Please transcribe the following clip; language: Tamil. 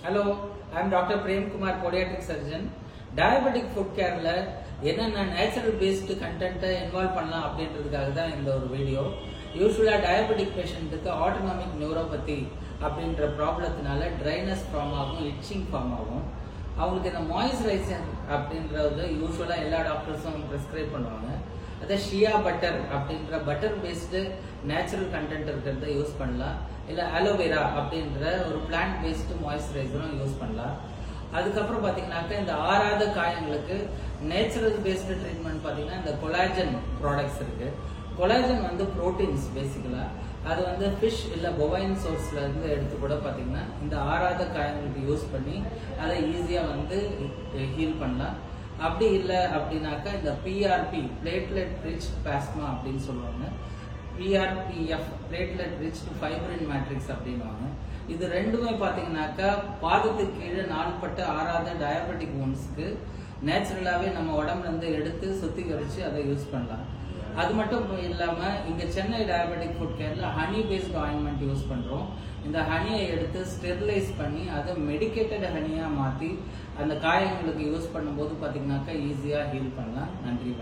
Hello, I am Dr. Prem Kumar, podiatric surgeon. Diabetic food care la என்னென்ன நேச்சுரல் பேஸ்டு கண்டென்ட்டை இன்வால்வ் பண்ணலாம் அப்படின்றதுக்காக தான் இந்த ஒரு வீடியோ. யூஸ்வலாக டயபெட்டிக் பேஷண்ட்டுக்கு ஆட்டோனாமிக் நியூரோபதி அப்படின்ற ப்ராப்ளத்தினால ட்ரைனஸ் ஃபார்ம் ஆகும், இச்சிங் ஃபார்ம் ஆகும். அவங்களுக்கு இந்த மாய்ஸ்சரைசர் அப்படின்றது யூஸ்வலாக எல்லா டாக்டர்ஸும் ப்ரிஸ்கிரைப் பண்ணுவாங்க. அதை ஷியா பட்டர் அப்படின்ற பட்டர் பேஸ்டு நேச்சுரல் கண்டென்ட் இருக்கிறத யூஸ் பண்ணலாம். இல்லை அலோவேரா அப்படின்ற ஒரு பிளான்ட் பேஸ்டு மாய்ஸ்சரைசரும் யூஸ் பண்ணலாம். அதுக்கப்புறம் பார்த்தீங்கன்னாக்கா இந்த ஆறாத காயங்களுக்கு நேச்சுரல் பேஸ்டு ட்ரீட்மெண்ட் பார்த்தீங்கன்னா இந்த கொலாஜன் ப்ராடக்ட்ஸ் இருக்கு. கொலாஜன் வந்து ப்ரோட்டீன்ஸ் பேசிக்கலா, அது வந்து ஃபிஷ் இல்லை பொவைன் சோர்ஸ்ல இருந்து எடுத்து கூட பார்த்தீங்கன்னா இந்த ஆறாத காயங்களுக்கு யூஸ் பண்ணி அதை ஈஸியாக வந்து ஹீல் பண்ணலாம். அப்படி இல்லை அப்படின்னாக்கா இந்த பிஆர்பி பிளேட்லெட் ரிச் பிளாஸ்மா அப்படின்னு சொல்லுவாங்க, பிஆர்பிஎஃப் பிளேட்லெட் ரிச் ஃபைப்ரின் மேட்ரிக்ஸ் அப்படின்வாங்க. இது ரெண்டுமே பார்த்தீங்கன்னாக்கா பாதத்துக்கு கீழே நாள்பட்ட ஆறாத டயபெட்டிக் ஒன்ஸ்க்கு நேச்சுரலாகவே நம்ம உடம்புல இருந்து எடுத்து சுத்திகரித்து அதை யூஸ் பண்ணலாம். அது மட்டும் இல்லாமல் இங்கே சென்னை டயபெட்டிக் ஃபுட் கேர்ல ஹனி பேஸ்ட் ஆயின்மெண்ட் யூஸ் பண்ணுறோம். இந்த ஹனியை எடுத்து ஸ்டெரிலைஸ் பண்ணி அதை மெடிக்கேட்டட் ஹனியாக மாற்றி அந்த காயங்களுக்கு யூஸ் பண்ணும்போது பார்த்தீங்கன்னாக்கா ஈஸியாக ஹீல் பண்ணலாம். நன்றி.